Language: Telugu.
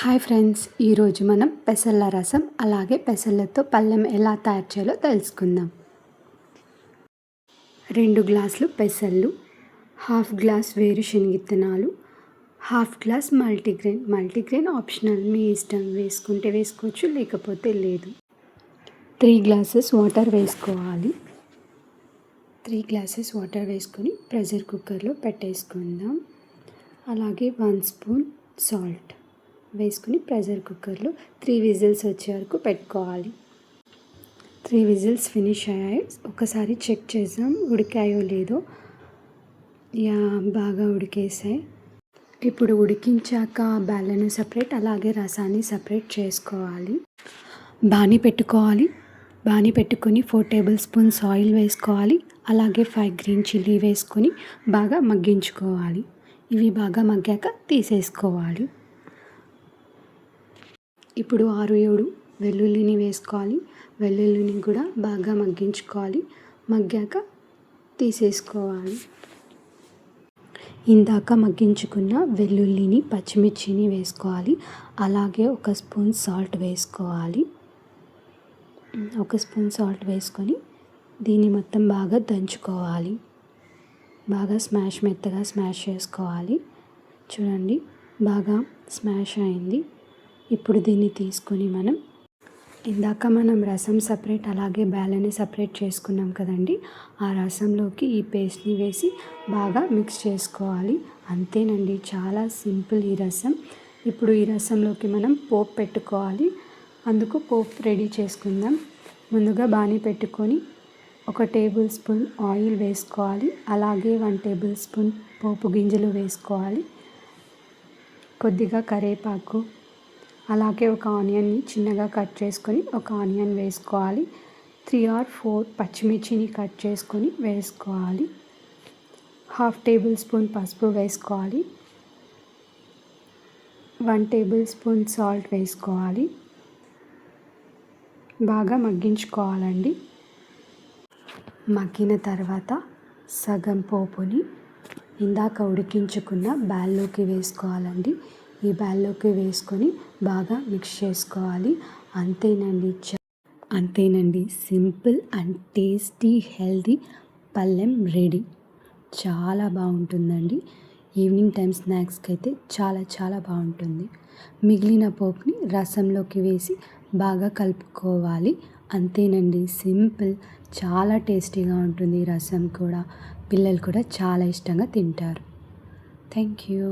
హాయ్ ఫ్రెండ్స్, ఈరోజు మనం పెసళ్ళ రసం అలాగే పెసళ్ళతో పళ్ళెం ఎలా తయారు చేయాలో తెలుసుకుందాం. 2 గ్లాసులు పెసళ్ళు, హాఫ్ గ్లాస్ వేరుశనగ విత్తనాలు, హాఫ్ గ్లాస్ మల్టీగ్రెయిన్ ఆప్షనల్, మీ ఇష్టం, వేసుకుంటే వేసుకోవచ్చు లేకపోతే లేదు. 3 గ్లాసెస్ వాటర్ వేసుకోవాలి. 3 గ్లాసెస్ వాటర్ వేసుకొని ప్రెషర్ కుక్కర్లో పెట్టేసుకుందాం. అలాగే 1 స్పూన్ సాల్ట్ వేసుకుని ప్రెషర్ కుక్కర్లో 3 విజిల్స్ వచ్చే వరకు పెట్టుకోవాలి. 3 విజిల్స్ ఫినిష్ అయ్యాయి. ఒకసారి చెక్ చేద్దాం ఉడికాయో లేదో. బాగా ఉడికేసాయి. ఇప్పుడు ఉడికించాక బెల్లను సపరేట్ అలాగే రసాన్ని సపరేట్ చేసుకోవాలి. బాణీ పెట్టుకొని 4 టేబుల్ స్పూన్స్ ఆయిల్ వేసుకోవాలి. అలాగే 5 గ్రీన్ చిల్లీ వేసుకొని బాగా మగ్గించుకోవాలి. ఇవి బాగా మగ్గాక తీసేసుకోవాలి. ఇప్పుడు 6-7 వెల్లుల్లిని వేసుకోవాలి. వెల్లుల్లిని కూడా బాగా మగ్గించుకోవాలి. మగ్గాక తీసేసుకోవాలి. ఇందాక మగ్గించుకున్న వెల్లుల్లిని, పచ్చిమిర్చిని వేసుకోవాలి. అలాగే 1 స్పూన్ సాల్ట్ వేసుకోవాలి. 1 స్పూన్ సాల్ట్ వేసుకొని దీన్ని మొత్తం బాగా దంచుకోవాలి. బాగా మెత్తగా స్మాష్ చేసుకోవాలి. చూడండి, బాగా స్మాష్ అయింది. ఇప్పుడు దీన్ని తీసుకొని ఇందాక మనం రసం సపరేట్ అలాగే బెల్లని సపరేట్ చేసుకున్నాం కదండి. ఆ రసంలోకి ఈ పేస్ట్ని వేసి బాగా మిక్స్ చేసుకోవాలి. అంతేనండి, చాలా సింపుల్ ఈ రసం. ఇప్పుడు ఈ రసంలోకి మనం పోపు పెట్టుకోవాలి. అందుకు పోపు రెడీ చేసుకుందాం. ముందుగా బాణీ పెట్టుకొని 1 టేబుల్ స్పూన్ ఆయిల్ వేసుకోవాలి. అలాగే 1 టేబుల్ స్పూన్ పోపు గింజలు వేసుకోవాలి. కొద్దిగా కరివేపాకు, అలాగే 1 ఆనియన్ని చిన్నగా కట్ చేసుకొని 1 ఆనియన్ వేసుకోవాలి. 3 or 4 పచ్చిమిర్చిని కట్ చేసుకొని వేసుకోవాలి. హాఫ్ టేబుల్ స్పూన్ పసుపు వేసుకోవాలి. 1 టేబుల్ స్పూన్ సాల్ట్ వేసుకోవాలి. బాగా మగ్గించుకోవాలండి. మగ్గిన తర్వాత సగం పోపుని ఇందాక ఉడికించుకున్న బ్యాల్లోకి వేసుకోవాలండి. ఈ బ్యాల్లోకి వేసుకొని బాగా మిక్స్ చేసుకోవాలి. అంతేనండి, సింపుల్ అండ్ టేస్టీ హెల్తీ పళ్ళెం రెడీ. చాలా బాగుంటుందండి. ఈవినింగ్ టైం స్నాక్స్కి అయితే చాలా చాలా బాగుంటుంది. మిగిలిన పోపుని రసంలోకి వేసి బాగా కలుపుకోవాలి. అంతేనండి, సింపుల్, చాలా టేస్టీగా ఉంటుంది. రసం కూడా పిల్లలు కూడా చాలా ఇష్టంగా తింటారు. Thank you.